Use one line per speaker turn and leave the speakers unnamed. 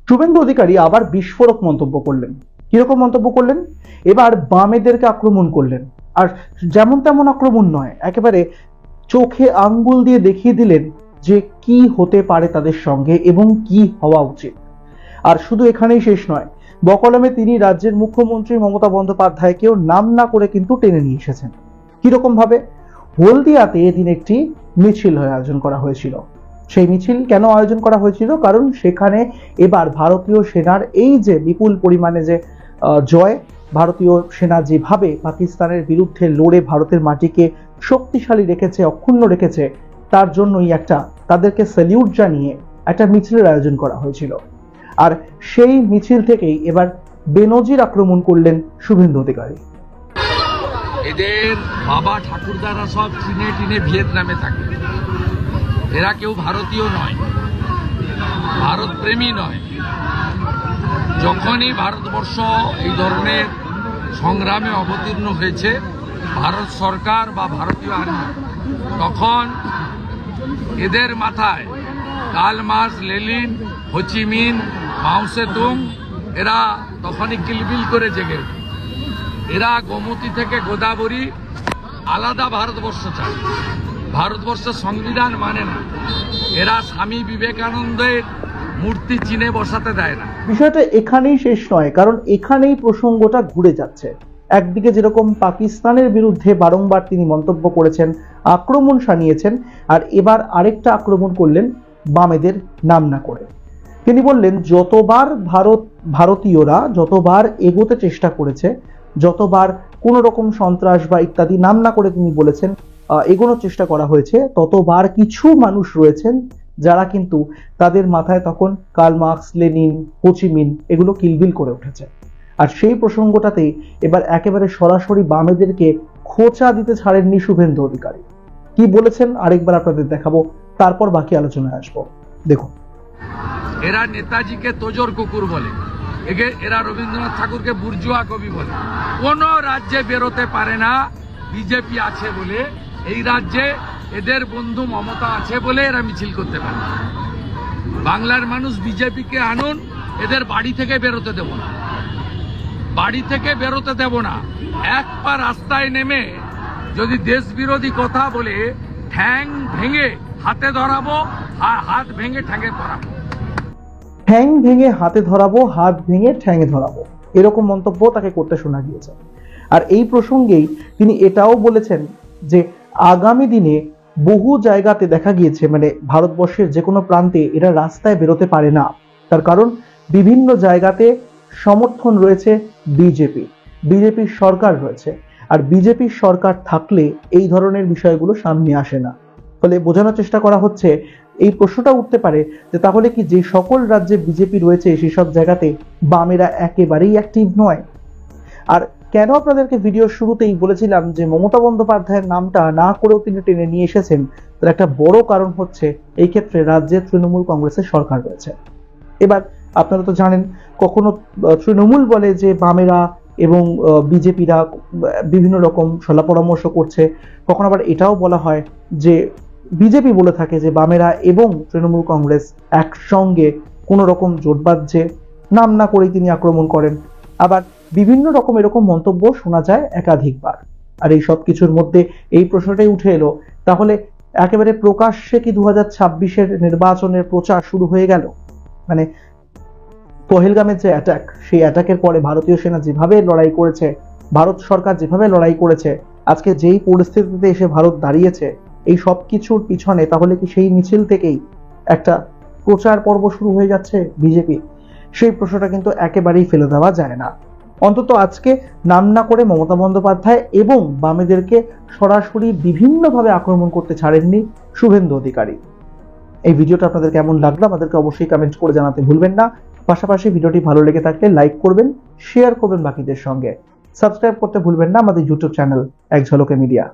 শুভেন্দু অধিকারী আবার বিস্ফোরক মন্তব্য করলেন। কিরকম মন্তব্য করলেন? এবার বামেদেরকে আক্রমণ করলেন, আর যেমন তেমন আক্রমণ নয়, একেবারে চোখে আঙ্গুল দিয়ে দেখিয়ে দিলেন যে কি হতে পারে তাদের সঙ্গে এবং কি হওয়া উচিত। আর শুধু এখানেই শেষ নয়, বকলমে তিনি রাজ্যের মুখ্যমন্ত্রী মমতা বন্দ্যোপাধ্যায়কেও নাম না করে কিন্তু টেনে নিয়ে এসেছেন। কিরকম ভাবে? হলদিয়াতে এদিন একটি মিছিল আয়োজন করা হয়েছিল। সেই মিছিল কেন আয়োজন করা হয়েছিল? কারণ সেখানে এবার ভারতীয় সেনার এই যে বিপুল পরিমাণে যে জয়, ভারতীয় সেনা যেভাবে পাকিস্তানের বিরুদ্ধে লড়ে ভারতের মাটিকে শক্তিশালী রেখেছে, অক্ষুণ্ণ রেখেছে, তার জন্যই একটা তাদেরকে স্যালিউট জানিয়ে একটা মিছিলের আয়োজন করা হয়েছিল। আর সেই মিছিল থেকেই এবার বেনজির আক্রমণ করলেন শুভেন্দু অধিকারী।
এদের বাবা ঠাকুরদারা সব চীনে টিনে ভিয়েতনামে থাকে, এরা কেউ ভারতীয় নয়, ভারত প্রেমী নয়। যখনই ভারতবর্ষ এই ধরনের সংগ্রামে অবতীর্ণ হয়েছে ভারত সরকার বা ভারতীয় আর্মি, তখন এদের মাথায় কার্ল মার্কস, লেনিন, হোচিমিন, মাও সেতুং এরা তখনই কিলবিল করে জেগে ওঠে। এরা গোমতী থেকে গোদাবরী আলাদা ভারতবর্ষ চায়, ভারতবর্ষের সংবিধান মানে না। এরা স্বামী বিবেকানন্দের মূর্তি চীনে বসাতে দেয় না।
বিষয়টা এখানেই শেষ নয়, কারণ এখানেই প্রসঙ্গটা ঘুরে যাচ্ছে। একদিকে যেরকম পাকিস্তানের বিরুদ্ধে বারংবার তিনি মন্তব্য করেছেন, আক্রমণ শানিয়েছেন, আর এবার আরেকটা আক্রমণ করলেন বামেদের নাম না করে। তিনি বললেন যতবার ভারতীয়রা যতবার এগোতে চেষ্টা করেছে, যতবার কোনো রকম সন্ত্রাস বা ইত্যাদি নাম না করে তিনি বলেছেন এগোনোর চেষ্টা করা হয়েছে, ততবার কিছু মানুষ রয়েছেন যারা কিন্তু তাদের মাথায় তখন কার্ল মার্কস, লেনিন, হোচিমিন এগুলো কিলবিল করে উঠেছে। আর সেই প্রসঙ্গটাতেই এবার একেবারে সরাসরি বামেদেরকে খোঁচা দিতে ছাড়েননি শুভেন্দু অধিকারী। কি বলেছেন আরেকবার আপনাদের দেখাবো, তারপর বাকি আলোচনায় আসবো। দেখুন,
এরা নেতাজিকে তোজর কুকুর বলে, এরা রবীন্দ্রনাথ ঠাকুরকে বুর্জুয়া কবি বলে। কোন রাজ্যে বেরোতে পারে না বিজেপি আছে বলে, এই রাজ্যে এদের বন্ধু মমতা আছে বলে এরা মিছিল করতে পারে। বাংলার মানুষ বিজেপিকে আনুন, এদের বাড়ি থেকে বেরোতে দেব না, বাড়ি থেকে বেরোতে দেব না। এক পা রাস্তায় নেমে যদি দেশ বিরোধী কথা বলে ঠ্যাং ভেঙে হাতে ধরাবো, হাত ভেঙে ঠ্যাঙে ধরাবো।
ঠ্যাং ভেঙে হাতে ধরাবো, হাত ভেঙে ঠ্যাঙে ধরাবো, এরকম মন্তব্য তাকে করতে শোনা গিয়েছে। আর এই প্রসঙ্গেই তিনি এটাও বলেছেন যে আগামী দিনে বহু জায়গাতে দেখা গিয়েছে, মানে ভারতবর্ষের যে কোনো প্রান্তে এরা রাস্তায় বেরোতে পারে না, তার কারণ বিভিন্ন জায়গাতে সমর্থন রয়েছে বিজেপির সরকার রয়েছে, আর বিজেপির সরকার থাকলে এই ধরনের বিষয়গুলো সামনে আসে না। ফলে বোঝানোর চেষ্টা করা হচ্ছে, এই প্রশ্নটা উঠতে পারে যে তাহলে কি যে সকল রাজ্যে বিজেপি রয়েছে সেই সব জায়গাতে বামেরা একেবারেই অ্যাক্টিভ নয়? আর কেন আপনাদেরকে ভিডিওর শুরুতেই বলেছিলাম যে মমতা বন্দ্যোপাধ্যায়ের নামটা না করেও তিনি টেনে নিয়ে এসেছেন, তার একটা বড় কারণ হচ্ছে এই ক্ষেত্রে রাজ্যে তৃণমূল কংগ্রেসের সরকার রয়েছে। এবার আপনারা তো জানেন, কখনো তৃণমূল বলে যে বামেরা এবং বিজেপিরা বিভিন্ন রকম সলা পরামর্শ করছে, কখনো আবার এটাও বলা হয় যে বিজেপি বলে থাকে যে বামেরা এবং তৃণমূল কংগ্রেস একসঙ্গে কোনো রকম জোট বাঁধছে, নাম না করেই তিনি আক্রমণ করেন। আবার বিভিন্ন রকম এরকম মন্তব্য শোনা যায় একাধিকবার। আর এই সব কিছুর মধ্যে এই প্রশ্নটাই উঠে এলো, তাহলে একেবারে প্রকাশ্যে কি 2026-এর নির্বাচনের প্রচার শুরু হয়ে গেল? মানে পহেলগামের যে অ্যাটাক, সেই অ্যাটাকের পরে ভারতীয় সেনা যেভাবে লড়াই করেছে, ভারত সরকার যেভাবে লড়াই করেছে, আজকে যেই পরিস্থিতিতে এসে ভারত দাঁড়িয়েছে, এই সব কিছুর পিছনে তাহলে কি সেই মিছিল থেকেই একটা প্রচার পর্ব শুরু হয়ে যাচ্ছে বিজেপি? সেই প্রশ্নটা কিন্তু একেবারেই ফেলে দেওয়া যায় না। অন্তত আজকে নাম না করে মমতা বন্দ্যোপাধ্যায় এবং বামেদেরকে সরাসরি বিভিন্নভাবে আক্রমণ করতে ছাড়েননি শুভেন্দু অধিকারী। এই ভিডিওটা আপনাদের কেমন লাগলো আমাদেরকে অবশ্যই কমেন্ট করে জানাতে ভুলবেন না। পাশাপাশি ভিডিওটি ভালো লেগে থাকলে লাইক করবেন, শেয়ার করবেন বাকিদের সঙ্গে, সাবস্ক্রাইব করতে ভুলবেন না আমাদের ইউটিউব চ্যানেল এক ঝলকে মিডিয়া।